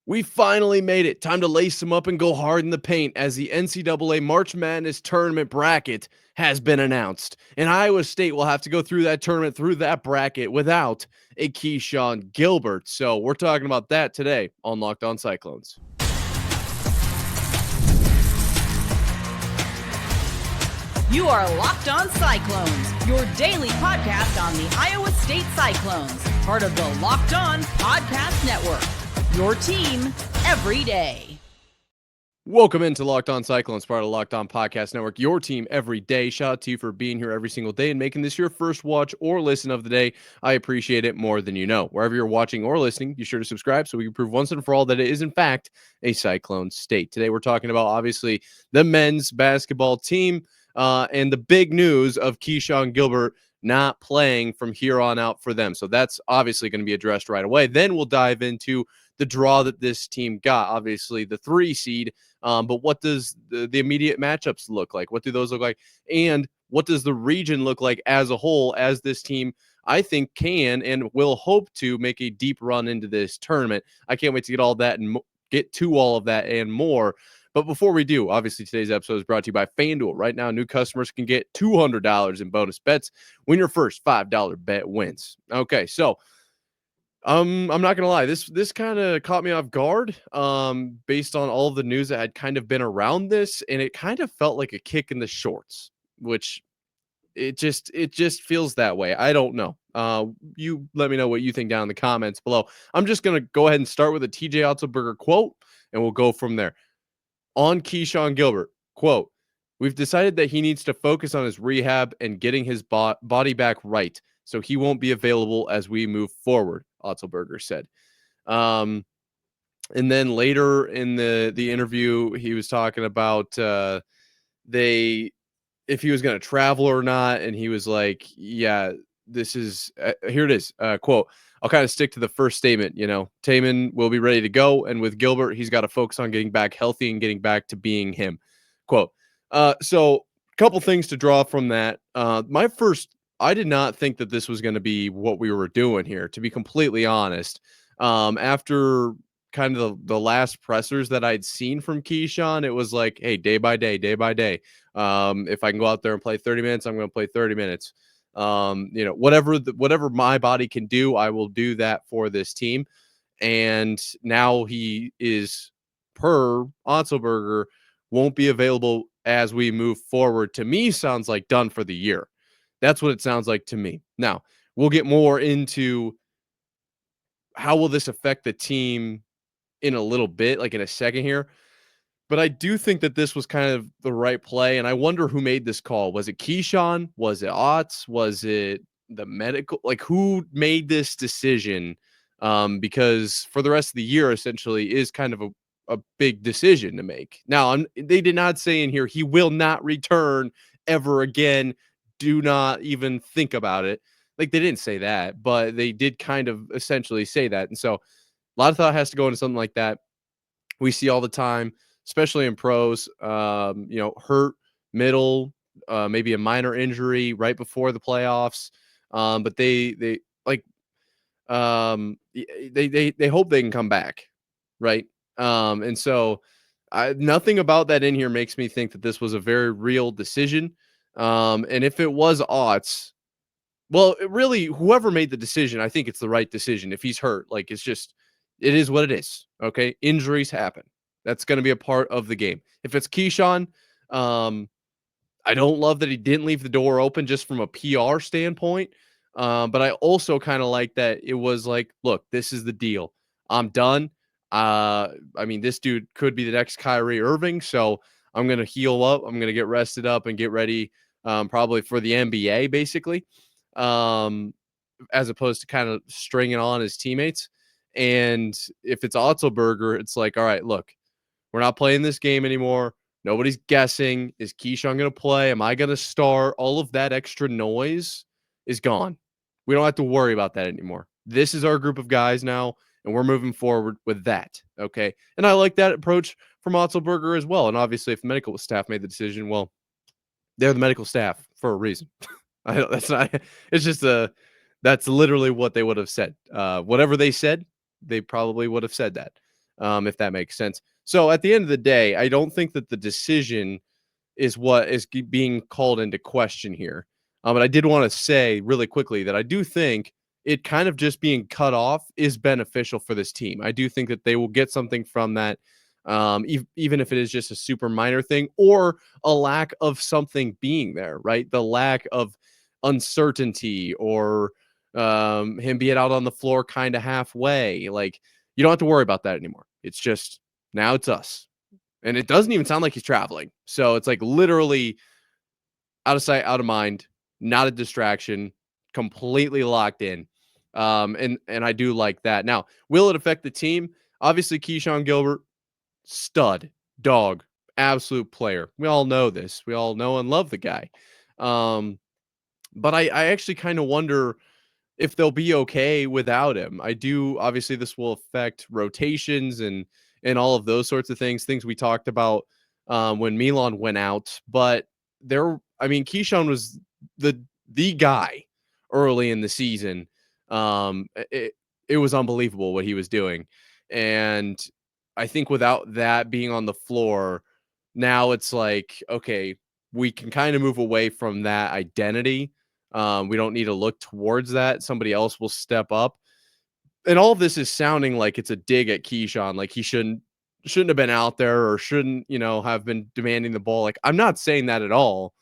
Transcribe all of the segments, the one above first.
We finally made it. Time to lace them up and go hard in the paint as the NCAA March Madness tournament bracket has been announced. And Iowa State will have to go through that tournament, through that bracket, without a Keshon Gilbert. So we're talking about that today on Locked On Cyclones. You are Locked On Cyclones, your daily podcast on the Iowa State Cyclones, part of the Locked On Podcast Network. Your team every day. Welcome into Locked On Cyclones, part of the Locked On Podcast Network, your team every day. Shout out to you for being here every single day and making this your first watch or listen of the day. I appreciate it more than you know. Wherever you're watching or listening, be sure to subscribe so we can prove once and for all that it is, in fact, a Cyclone state. Today, we're talking about, obviously, the men's basketball team and the big news of Keshon Gilbert not playing from here on out for them. So that's obviously going to be addressed right away. Then we'll dive into the draw that this team got, obviously the 3 seed. But what does the immediate matchups look like? What do those look like? And what does the region look like as a whole, as this team, I think, can and will hope to make a deep run into this tournament? I can't wait to get all that and get to all of that and more. But before we do, obviously today's episode is brought to you by FanDuel. Right now, new customers can get $200 in bonus bets when your first $5 bet wins. Okay, so I'm not gonna lie, this kind of caught me off guard, based on all of the news that had kind of been around this, and it kind of felt like a kick in the shorts, which it just feels that way. I don't know. You let me know what you think down in the comments below. I'm just gonna go ahead and start with a TJ Otzelberger quote, and we'll go from there. On Keshon Gilbert, quote, "We've decided that he needs to focus on his rehab and getting his body back right, so he won't be available as we move forward," Otzelberger said. Um, and then later in the interview, he was talking about they if he was going to travel or not, and he was like, "Yeah, this is here it is." Quote, "I'll kind of stick to the first statement. You know, Tamin will be ready to go, and with Gilbert, he's got to focus on getting back healthy and getting back to being him." Quote. So a couple things to draw from that. I did not think that this was going to be what we were doing here, to be completely honest. After kind of the last pressers that I'd seen from Keshon, it was like, hey, day by day, day by day. If I can go out there and play 30 minutes, I'm going to play 30 minutes. Whatever my body can do, I will do that for this team. And now he is, per Otzelberger, won't be available as we move forward. To me, sounds like done for the year. That's what it sounds like to me. Now, we'll get more into how will this affect the team in a little bit, like in a second here. But I do think that this was kind of the right play, and I wonder who made this call. Was it Keshon? Was it Otz? Was it the medical? Like, who made this decision? Because for the rest of the year, essentially, is kind of a big decision to make. Now, they did not say in here he will not return ever again. Do not even think about it. Like, they didn't say that, but they did kind of essentially say that. And so a lot of thought has to go into something like that. We see all the time, especially in pros, hurt, middle, maybe a minor injury right before the playoffs. But they hope they can come back, right? And so nothing about that in here makes me think that this was a very real decision. And if it was Otts, well, really, whoever made the decision, I think it's the right decision. If he's hurt, like, it is what it is. Okay. Injuries happen. That's going to be a part of the game. If it's Keshon, I don't love that he didn't leave the door open just from a PR standpoint. But I also kind of like that it was like, look, this is the deal. I'm done. This dude could be the next Kyrie Irving. So I'm going to heal up. I'm going to get rested up and get ready, probably for the NBA, basically, as opposed to kind of stringing on his teammates. And if it's Otzelberger, it's like, all right, look, we're not playing this game anymore. Nobody's guessing. Is Keshon going to play? Am I going to start? All of that extra noise is gone. We don't have to worry about that anymore. This is our group of guys now, and we're moving forward with that. Okay. And I like that approach from Otzelberger as well. And obviously, if the medical staff made the decision, well, they're the medical staff for a reason. That's literally what they would have said. Whatever they said, they probably would have said that. if that makes sense. So at the end of the day, I don't think that the decision is what is being called into question here. But I did want to say really quickly that I do think it kind of just being cut off is beneficial for this team. I do think that they will get something from that, even if it is just a super minor thing or a lack of something being there, right? The lack of uncertainty or him being out on the floor kind of halfway. Like, you don't have to worry about that anymore. It's just now it's us. And it doesn't even sound like he's traveling. So it's like literally out of sight, out of mind, not a distraction, completely locked in. And I do like that. Now, will it affect the team? Obviously, Keshon Gilbert, stud, dog, absolute player. We all know this. We all know and love the guy. Um, but I actually kind of wonder if they'll be okay without him. I do. Obviously, this will affect rotations and all of those sorts of things we talked about when Milan went out. But I mean, Keshon was the guy early in the season. It was unbelievable what he was doing, and I think without that being on the floor, now it's like, okay, we can kind of move away from that identity. We don't need to look towards that. Somebody else will step up. And all of this is sounding like it's a dig at Keshon, like he shouldn't have been out there or shouldn't, have been demanding the ball. Like, I'm not saying that at all.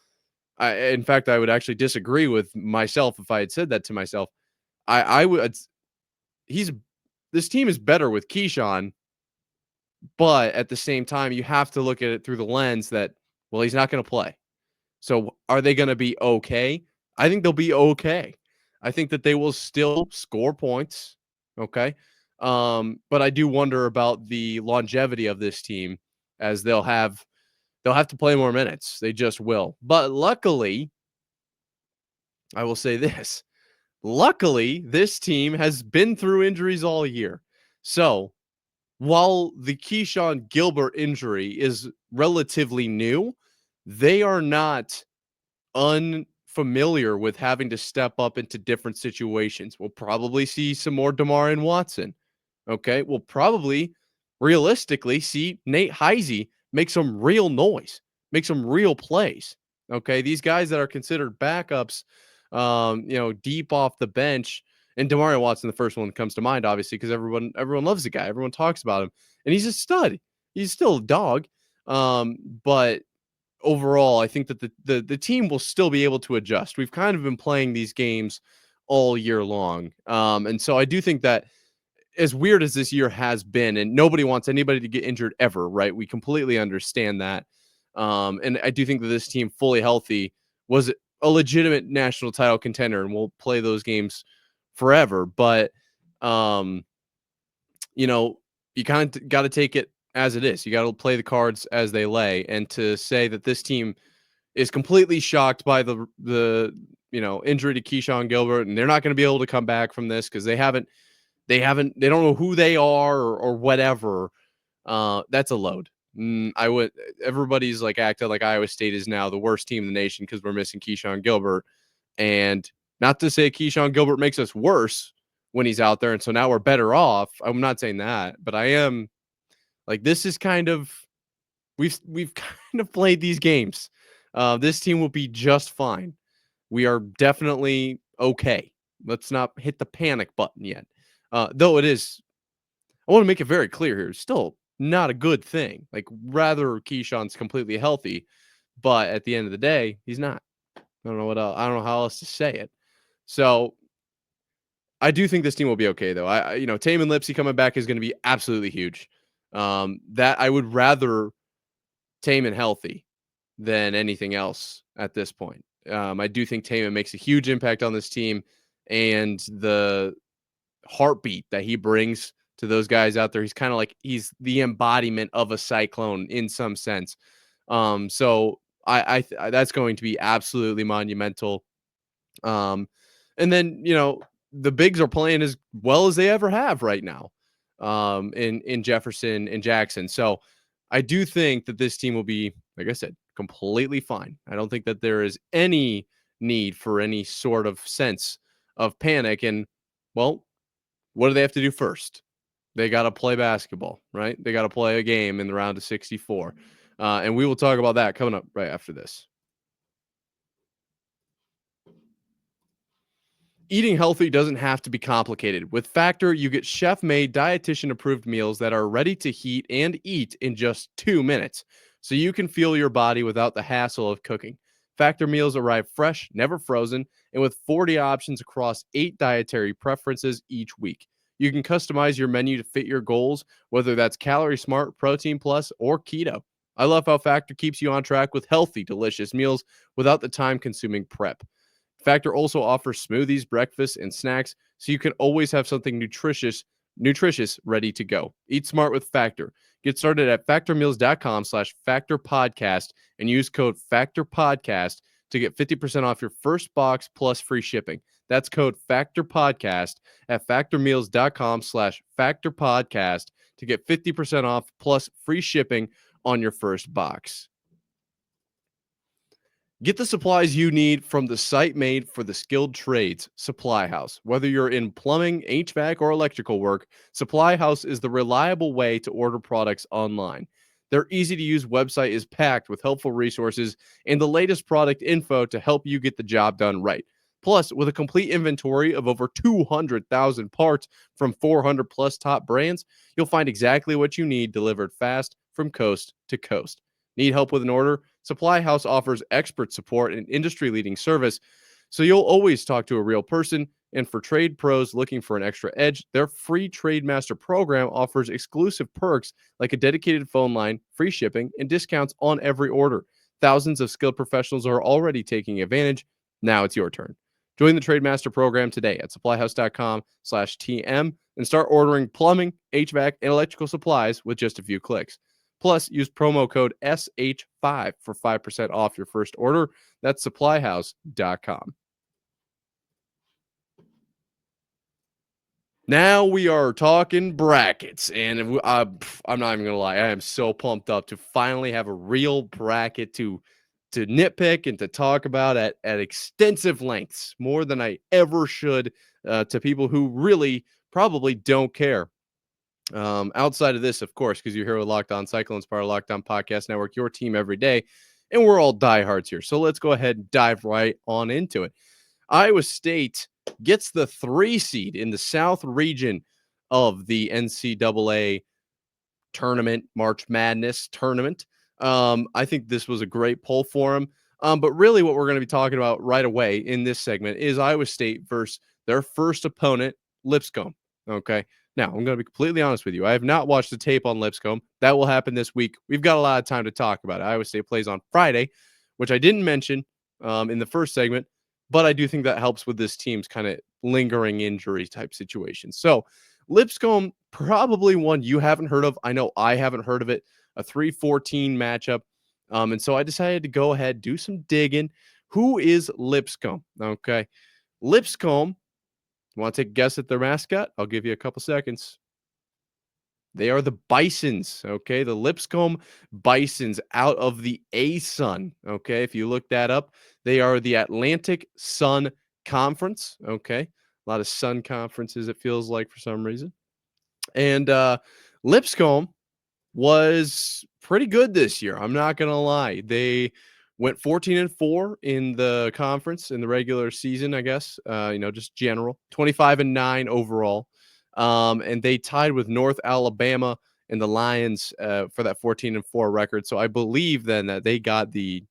In fact, I would actually disagree with myself if I had said that to myself. I would. He's This team is better with Keshon, but at the same time, you have to look at it through the lens that, well, he's not going to play. So are they going to be okay? I think they'll be okay. I think that they will still score points. Okay. But I do wonder about the longevity of this team, as they'll have to play more minutes. They just will. But luckily, I will say this. Luckily, this team has been through injuries all year. So while the Keshon Gilbert injury is relatively new, they are not unfamiliar with having to step up into different situations. We'll probably see some more DeMar Watson. Okay. We'll probably realistically see Nate Heisey make some real noise, make some real plays. Okay. These guys that are considered backups, deep off the bench. And DeMar Watson, the first one that comes to mind, obviously, because everyone loves the guy. Everyone talks about him. And he's a stud. He's still a dog. But overall, I think that the team will still be able to adjust. We've kind of been playing these games all year long. And so I do think that, as weird as this year has been, and nobody wants anybody to get injured ever, right? We completely understand that. And I do think that this team, fully healthy, was a legitimate national title contender, and we'll play those games forever. But, um, you kind of got to take it as it is. You got to play the cards as they lay. And to say that this team is completely shocked by the injury to Keshon Gilbert, and they're not going to be able to come back from this because they don't know who they are or whatever. That's a load. Everybody's like acting like Iowa State is now the worst team in the nation because we're missing Keshon Gilbert. And not to say Keshon Gilbert makes us worse when he's out there, and so now we're better off. I'm not saying that, but I am like, this is kind of, we've kind of played these games. This team will be just fine. We are definitely okay. Let's not hit the panic button yet. Though it is, I want to make it very clear here, it's still not a good thing. Like, rather Keshon's completely healthy, but at the end of the day, he's not. I don't know what else. I don't know how else to say it. So I do think this team will be okay, though. Tamin Lipsey coming back is going to be absolutely huge. That I would rather Tamin healthy than anything else at this point. I do think Tamin makes a huge impact on this team, and the heartbeat that he brings to those guys out there. He's kind of like, he's the embodiment of a Cyclone in some sense. So that's going to be absolutely monumental. And then, the bigs are playing as well as they ever have right now, in Jefferson and Jackson. So I do think that this team will be, like I said, completely fine. I don't think that there is any need for any sort of sense of panic. And, well, what do they have to do first? They got to play basketball, right? They got to play a game in the round of 64. And we will talk about that coming up right after this. Eating healthy doesn't have to be complicated. With Factor, you get chef-made, dietitian-approved meals that are ready to heat and eat in just 2 minutes, so you can fuel your body without the hassle of cooking. Factor meals arrive fresh, never frozen, and with 40 options across 8 dietary preferences each week. You can customize your menu to fit your goals, whether that's calorie smart, protein plus, or keto. I love how Factor keeps you on track with healthy, delicious meals without the time-consuming prep. Factor also offers smoothies, breakfast, and snacks, so you can always have something nutritious ready to go. Eat smart with Factor. Get started at factormeals.com/factorpodcast and use code factorpodcast to get 50% off your first box plus free shipping. That's code factorpodcast at factormeals.com/factorpodcast to get 50% off plus free shipping on your first box. Get the supplies you need from the site made for the skilled trades, Supply House. Whether you're in plumbing, HVAC, or electrical work, Supply House is the reliable way to order products online. Their easy to use website is packed with helpful resources and the latest product info to help you get the job done right. Plus, with a complete inventory of over 200,000 parts from 400 plus top brands, you'll find exactly what you need delivered fast from coast to coast. Need help with an order? Supply House offers expert support and industry-leading service, so you'll always talk to a real person. And for trade pros looking for an extra edge, their free Trade Master program offers exclusive perks like a dedicated phone line, free shipping, and discounts on every order. Thousands of skilled professionals are already taking advantage. Now it's your turn. Join the Trade Master program today at supplyhouse.com/TM and start ordering plumbing, HVAC, and electrical supplies with just a few clicks. Plus, use promo code SH5 for 5% off your first order. That's supplyhouse.com. Now we are talking brackets, and I'm not even going to lie. I am so pumped up to finally have a real bracket to nitpick and to talk about at extensive lengths, more than I ever should, to people who really probably don't care. Outside of this, of course, because you're here with Locked On Cyclones, part of Locked On Podcast Network, your team every day, and we're all diehards here. So let's go ahead and dive right on into it. Iowa State gets the 3 seed in the South region of the NCAA tournament, March Madness tournament. I think this was a great poll for them. But really what we're going to be talking about right away in this segment is Iowa State versus their first opponent, Lipscomb. Okay. Now, I'm going to be completely honest with you. I have not watched the tape on Lipscomb. That will happen this week. We've got a lot of time to talk about it. Iowa State plays on Friday, which I didn't mention in the first segment, but I do think that helps with this team's kind of lingering injury type situation. So Lipscomb, probably one you haven't heard of. I know I haven't heard of it. A 3-14 matchup. And so I decided to go ahead, do some digging. Who is Lipscomb? Okay. Lipscomb, you want to take a guess at their mascot? I'll give you a couple seconds. They are the Bisons, okay? The Lipscomb Bisons out of the ASUN, okay? If you look that up, they are the Atlantic Sun Conference, okay? A lot of Sun conferences, it feels like, for some reason. And Lipscomb was pretty good this year. I'm not going to lie. They went 14-4 in the conference in the regular season, I guess, just general 25-9 overall. And they tied with North Alabama and the Lions for that 14-4 record. So I believe then that they got the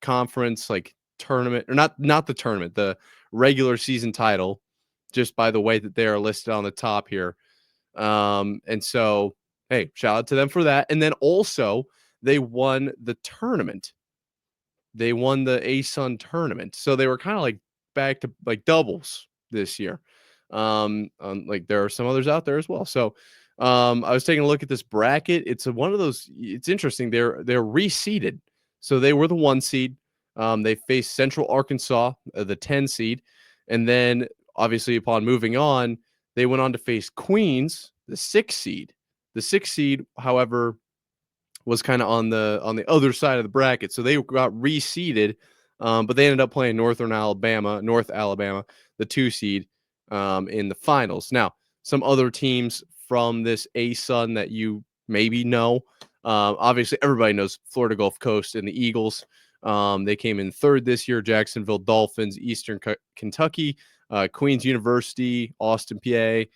conference tournament, or not the tournament, the regular season title, just by the way that they are listed on the top here. And so, hey, shout out to them for that. And then also they won the tournament. They won the ASUN tournament. So they were kind of back to doubles this year. There are some others out there as well. So I was taking a look at this bracket. It's one of those, it's interesting. They're reseeded. So they were the 1 seed. They faced Central Arkansas, the 10 seed. And then obviously upon moving on, they went on to face Queens, the 6 seed. The 6 seed, however, was kind of on the other side of the bracket. So they got reseeded, but they ended up playing North Alabama, the 2 seed, in the finals. Now, some other teams from this ASUN that you maybe know. Obviously, everybody knows Florida Gulf Coast and the Eagles. They came in third this year. Jacksonville Dolphins, Eastern Kentucky, Queens University, Austin, PA,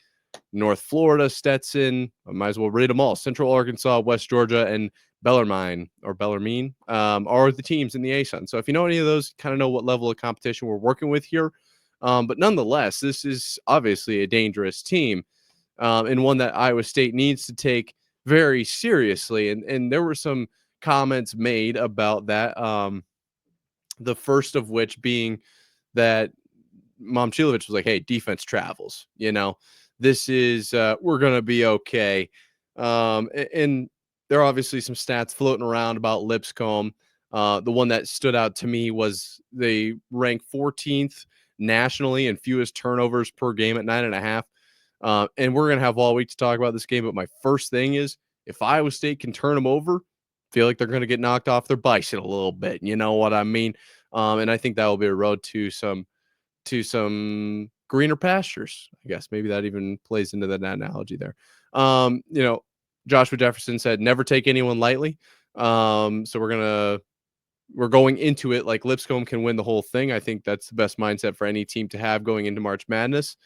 North Florida, Stetson. I might as well read them all. Central Arkansas, West Georgia, and Bellarmine are the teams in the ASUN. So if you know any of those, kind of know what level of competition we're working with here. But nonetheless, this is obviously a dangerous team, and one that Iowa State needs to take very seriously. And there were some comments made about that. The first of which being that Momchilovich was like, "Hey, defense travels. This is we're gonna be okay." And there are obviously some stats floating around about Lipscomb. The one that stood out to me was they rank 14th nationally in fewest turnovers per game at 9.5. And we're gonna have all week to talk about this game. But my first thing is, if Iowa State can turn them over, feel like they're gonna get knocked off their bison a little bit. You know what I mean? And I think that will be a road to some greener pastures. I guess maybe that even plays into that analogy there. Joshua Jefferson said, never take anyone lightly. So we're going into it like Lipscomb can win the whole thing. I think that's the best mindset for any team to have going into March Madness.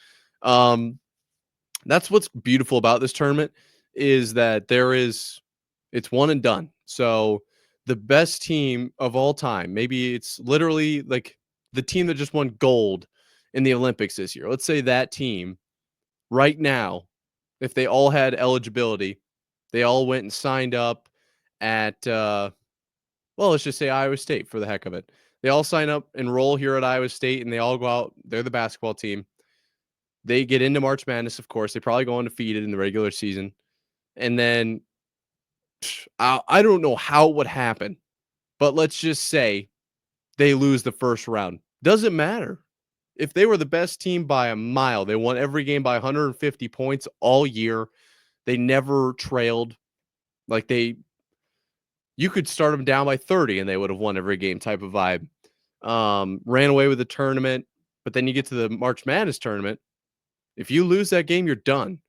That's what's beautiful about this tournament is that it's one and done. So the best team of all time, maybe it's literally like the team that just won gold in the Olympics this year. Let's say that team right now, if they all had eligibility, they all went and signed up at, let's just say Iowa State for the heck of it. They all sign up, enroll here at Iowa State, and they all go out. They're the basketball team. They get into March Madness, of course. They probably go undefeated in the regular season. And then I don't know how it would happen, but let's just say they lose the first round. Doesn't matter. If they were the best team by a mile, they won every game by 150 points all year. They never trailed. You could start them down by 30 and they would have won every game type of vibe. Ran away with the tournament, but then you get to the March Madness tournament. If you lose that game, you're done.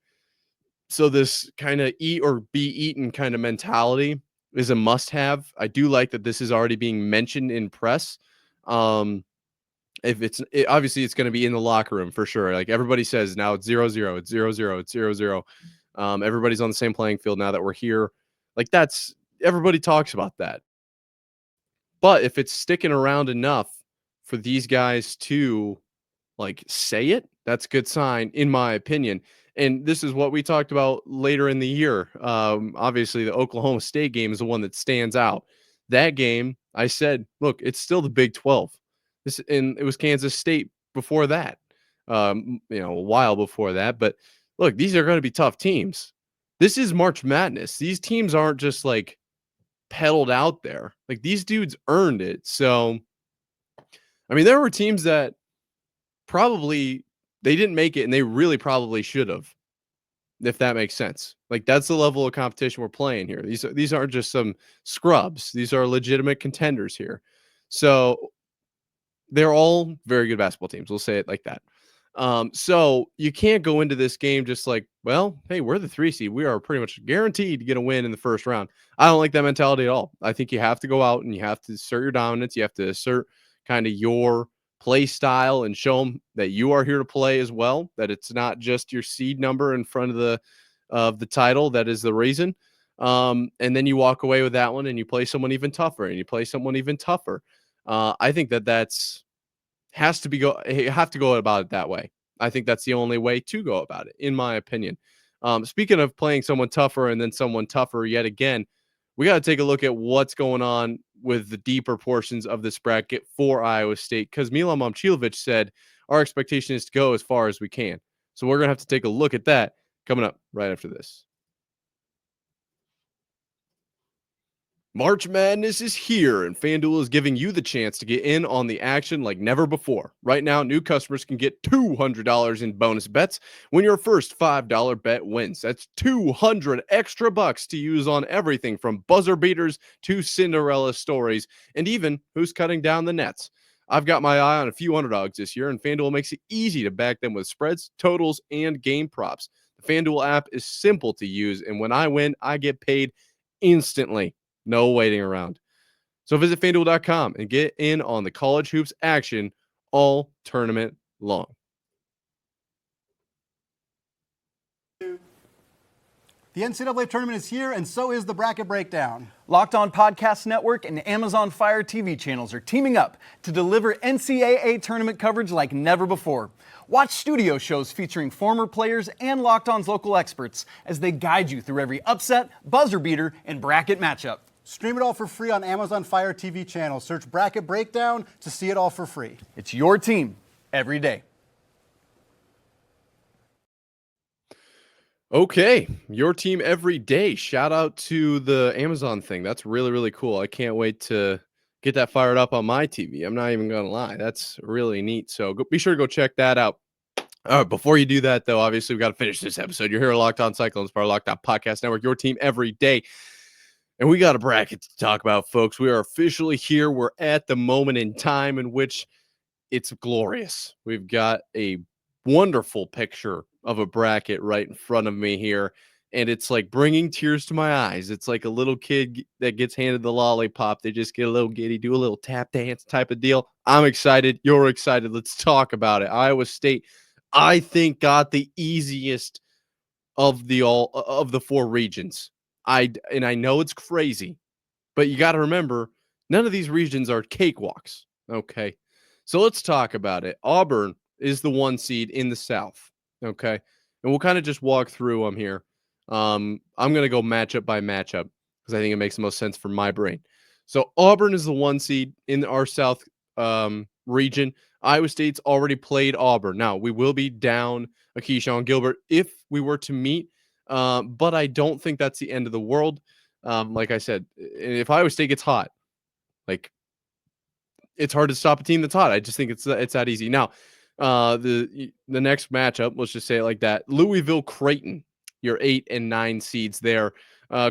So this kind of eat or be eaten kind of mentality is a must-have. I do like that this is already being mentioned in press. Obviously it's going to be in the locker room for sure. Like everybody says now it's 0-0, it's 0-0, it's 0-0. Everybody's on the same playing field now that we're here. Like everybody talks about that. But if it's sticking around enough for these guys to say it, that's a good sign in my opinion. And this is what we talked about later in the year. Obviously the Oklahoma State game is the one that stands out. That game, I said, look, it's still the Big 12. And it was Kansas State before that, a while before that. But look, these are going to be tough teams. This is March Madness. These teams aren't just peddled out there. These dudes earned it. So, I mean, there were teams that probably they didn't make it and they really probably should have, if that makes sense. That's the level of competition we're playing here. These aren't just some scrubs. These are legitimate contenders here. So they're all very good basketball teams. We'll say it like that. So you can't go into this game just hey, we're the 3 seed. We are pretty much guaranteed to get a win in the first round. I don't like that mentality at all. I think you have to go out and you have to assert your dominance. You have to assert kind of your play style and show them that you are here to play as well, that it's not just your seed number in front of the title that is the reason. And then you walk away with that one and you play someone even tougher and you play someone even tougher. I think that's have to go about it that way. I think that's the only way to go about it, in my opinion. Speaking of playing someone tougher and then someone tougher yet again, we got to take a look at what's going on with the deeper portions of this bracket for Iowa State, because Milan Momchilovich said our expectation is to go as far as we can. So we're going to have to take a look at that coming up right after this. March Madness is here, and FanDuel is giving you the chance to get in on the action like never before. Right now, new customers can get $200 in bonus bets when your first $5 bet wins. That's 200 extra bucks to use on everything from buzzer beaters to Cinderella stories, and even who's cutting down the nets. I've got my eye on a few underdogs this year, and FanDuel makes it easy to back them with spreads, totals, and game props. The FanDuel app is simple to use, and when I win, I get paid instantly. No waiting around. So visit FanDuel.com and get in on the college hoops action all tournament long. The NCAA tournament is here, and so is the bracket breakdown. Locked On Podcast Network and Amazon Fire TV channels are teaming up to deliver NCAA tournament coverage like never before. Watch studio shows featuring former players and Locked On's local experts as they guide you through every upset, buzzer beater, and bracket matchup. Stream it all for free on Amazon Fire TV channel. Search Bracket Breakdown to see it all for free. It's your team every day. Okay, your team every day. Shout out to the Amazon thing. That's really, really cool. I can't wait to get that fired up on my TV. I'm not even going to lie. That's really neat. So be sure to go check that out. Before you do that, though, obviously, we've got to finish this episode. You're here at Locked On Cyclones, part of Locked On Podcast Network, your team every day. And we got a bracket to talk about, folks. We are officially here. We're at the moment in time in which it's glorious. We've got a wonderful picture of a bracket right in front of me here, and it's like bringing tears to my eyes. It's like a little kid that gets handed the lollipop. They just get a little giddy, do a little tap dance type of deal. I'm excited. You're excited. Let's talk about it. Iowa State, I think, got the easiest of the four regions. I know it's crazy, but you got to remember, none of these regions are cakewalks. Okay, so let's talk about it. Auburn is the 1 seed in the South. Okay, and we'll kind of just walk through them here. I'm going to go matchup by matchup because I think it makes the most sense for my brain. So Auburn is the 1 seed in our South region. Iowa State's already played Auburn. Now, we will be down a Keshon Gilbert if we were to meet, but I don't think that's the end of the world. Like I said, if Iowa State gets hot, like, it's hard to stop a team that's hot. I just think it's that easy. Now, the next matchup, let's just say it like that. Louisville, Creighton, your 8 and 9 seeds there.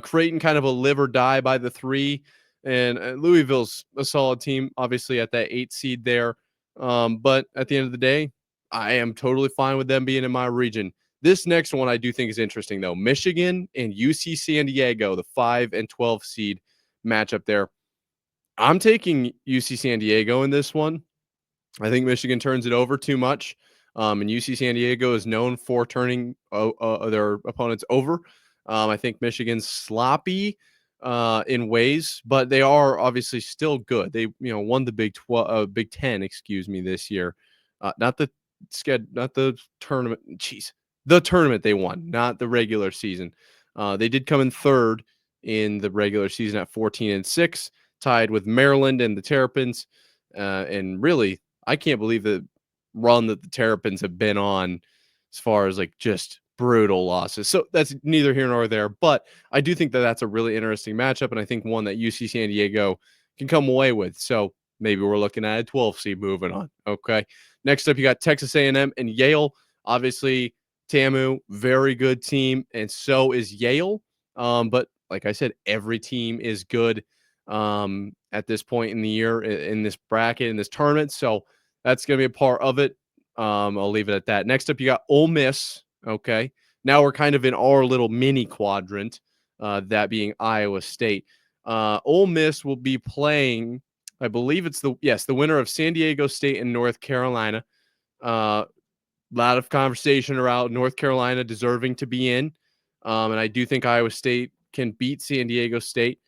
Creighton kind of a live or die by the 3, and Louisville's a solid team, obviously at that 8 seed there. But at the end of the day, I am totally fine with them being in my region. This next one I do think is interesting, though. Michigan and UC San Diego, the 5 and 12 seed matchup there. I'm taking UC San Diego in this one. I think Michigan turns it over too much, and UC San Diego is known for turning their opponents over. I think Michigan's sloppy in ways, but they are obviously still good. They won the Big Ten, this year. Not the tournament. Jeez, the tournament they won, not the regular season. They did come in third in the regular season at 14-6, tied with Maryland and the Terrapins, and really, I can't believe the run that the Terrapins have been on as far as like just brutal losses. So that's neither here nor there, but I do think that that's a really interesting matchup, and I think one that UC San Diego can come away with. So maybe we're looking at a 12 seed moving on. Okay. Next up, you got Texas A&M and Yale. Obviously, TAMU, very good team, and so is Yale. But like I said, every team is good at this point in the year in this bracket, in this tournament. So that's going to be a part of it. I'll leave it at that. Next up, you got Ole Miss. Okay. Now we're kind of in our little mini quadrant, that being Iowa State. Ole Miss will be playing, I believe it's the winner of San Diego State and North Carolina. A lot of conversation around North Carolina deserving to be in. And I do think Iowa State can beat San Diego State.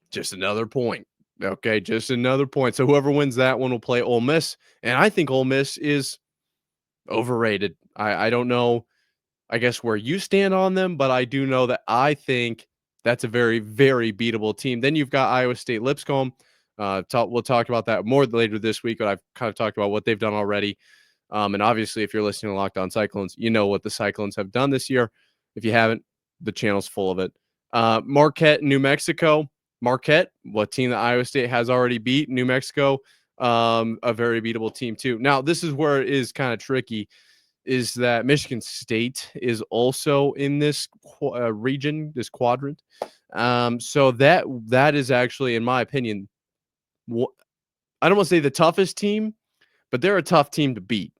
Just another point. Okay, just another point. So whoever wins that one will play Ole Miss. And I think Ole Miss is overrated. I don't know, I guess, where you stand on them, but I do know that I think that's a very, very beatable team. Then you've got Iowa State Lipscomb. We'll talk about that more later this week, but I've kind of talked about what they've done already. And obviously, if you're listening to Locked On Cyclones, you know what the Cyclones have done this year. If you haven't, the channel's full of it. Marquette, New Mexico. Marquette, what team that Iowa State has already beat. New Mexico, a very beatable team too. Now, this is where it is kind of tricky, is that Michigan State is also in this region, this quadrant. So that is actually, in my opinion, I don't want to say the toughest team, but they're a tough team to beat.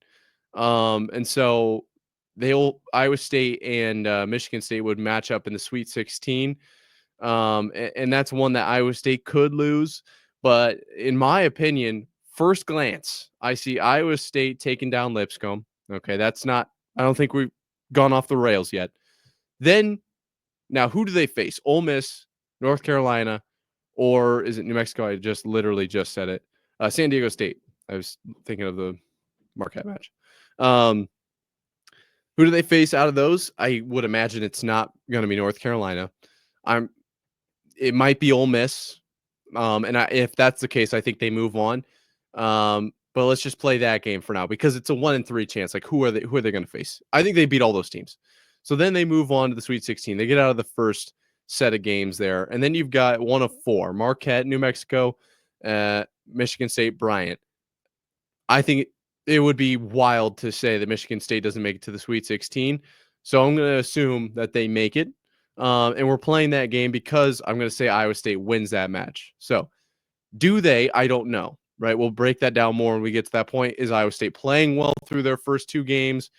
And so Iowa State and Michigan State would match up in the Sweet 16. And that's one that Iowa State could lose. But in my opinion, first glance, I see Iowa State taking down Lipscomb. Okay, I don't think we've gone off the rails yet. Then, now who do they face? Ole Miss, North Carolina, or is it New Mexico? I literally just said it. San Diego State. I was thinking of the Marquette match. Who do they face out of those? I would imagine it's not going to be North Carolina. It might be Ole Miss. If that's the case, I think they move on. But let's just play that game for now because it's a 1 in 3 chance. Like who are they going to face? I think they beat all those teams. So then they move on to the Sweet 16. They get out of the first set of games there. And then you've got 1 of 4, Marquette, New Mexico, Michigan State, Bryant. I think it would be wild to say that Michigan State doesn't make it to the Sweet 16. So I'm going to assume that they make it. And we're playing that game because I'm going to say Iowa State wins that match. So do they? I don't know, right? We'll break that down more when we get to that point. Is Iowa State playing well through their first 2 games?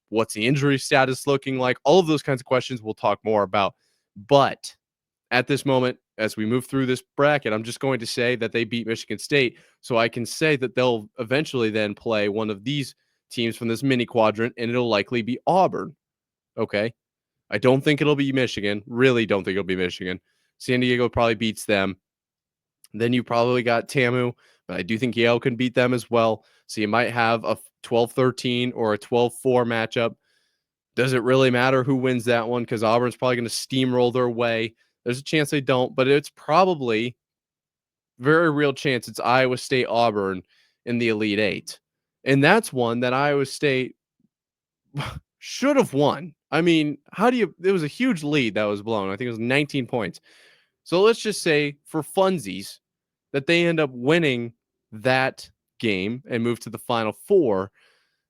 What's the injury status looking like? All of those kinds of questions we'll talk more about. But at this moment, as we move through this bracket, I'm just going to say that they beat Michigan State. So I can say that they'll eventually then play one of these teams from this mini quadrant, and it'll likely be Auburn. Okay. I don't think it'll be Michigan. Really don't think it'll be Michigan. San Diego probably beats them. Then you probably got TAMU, but I do think Yale can beat them as well. So you might have a 12-13 or a 12-4 matchup. Does it really matter who wins that one? Because Auburn's probably going to steamroll their way. There's a chance they don't, but it's probably very real chance it's Iowa State, Auburn in the Elite Eight. And that's one that Iowa State should have won. I mean, it was a huge lead that was blown. I think it was 19 points. So let's just say for funsies that they end up winning that game and move to the Final Four.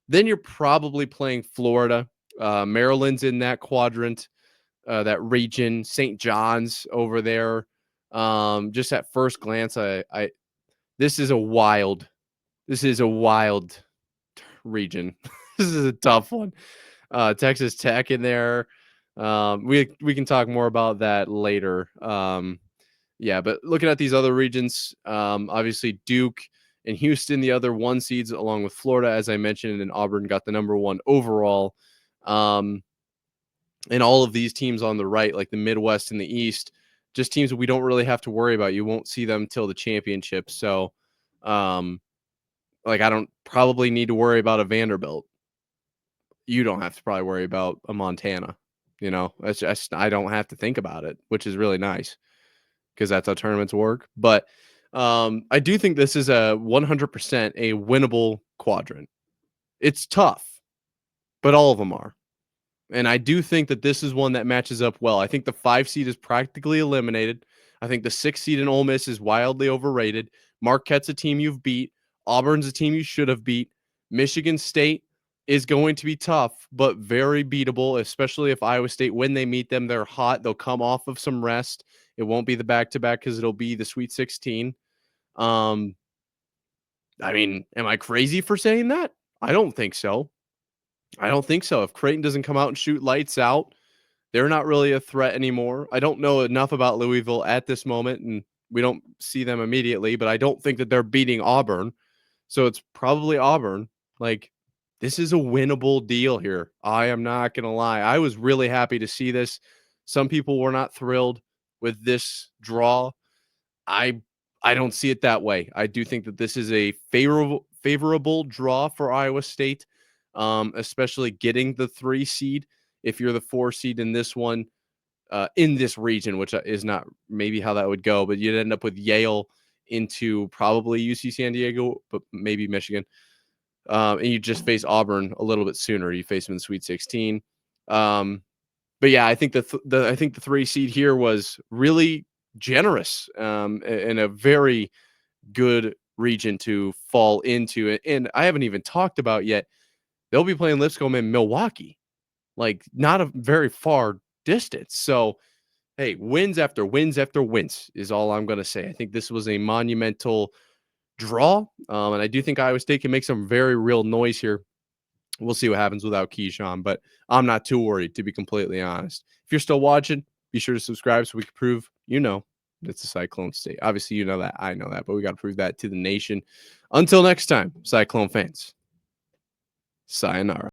Then you're probably playing Florida. Maryland's in that quadrant, that region. St. John's over there. Just at first glance, this is a wild region. This is a tough one. Texas Tech in there. We can talk more about that later. But looking at these other regions, obviously Duke and Houston, the other 1 seeds, along with Florida, as I mentioned, and Auburn got the number 1 overall. And all of these teams on the right, like the Midwest and the East, just teams that we don't really have to worry about. You won't see them till the championship. So, I don't probably need to worry about a Vanderbilt. You don't have to probably worry about a Montana. It's just, I don't have to think about it, which is really nice because that's how tournaments work. But I do think this is a 100% a winnable quadrant. It's tough, but all of them are. And I do think that this is one that matches up well. I think the 5 seed is practically eliminated. I think the 6 seed in Ole Miss is wildly overrated. Marquette's a team you've beat. Auburn's a team you should have beat. Michigan State is going to be tough, but very beatable, especially if Iowa State, when they meet them, they're hot. They'll come off of some rest. It won't be the back-to-back because it'll be the Sweet 16. Am I crazy for saying that? I don't think so. If Creighton doesn't come out and shoot lights out, they're not really a threat anymore. I don't know enough about Louisville at this moment, and we don't see them immediately, but I don't think that they're beating Auburn. So it's probably Auburn. This is a winnable deal here. I am not going to lie. I was really happy to see this. Some people were not thrilled with this draw. I don't see it that way. I do think that this is a favorable draw for Iowa State, especially getting the 3 seed. If you're the 4 seed in this one, in this region, which is not maybe how that would go, but you'd end up with Yale into probably UC San Diego, but maybe Michigan. And you just face Auburn a little bit sooner. You face them in the Sweet 16. But yeah, I think the 3 seed here was really generous, and a very good region to fall into. And I haven't even talked about yet. They'll be playing Lipscomb in Milwaukee, not a very far distance. So, hey, wins after wins after wins is all I'm going to say. I think this was a monumental draw, and I do think Iowa State can make some very real noise here We'll see what happens without Keshon, but I'm not too worried, to be completely honest. If you're still watching, be sure to subscribe so we can prove it's a Cyclone state. Obviously, you know that. I know that, but we got to prove that to the nation. Until next time, Cyclone fans, sayonara.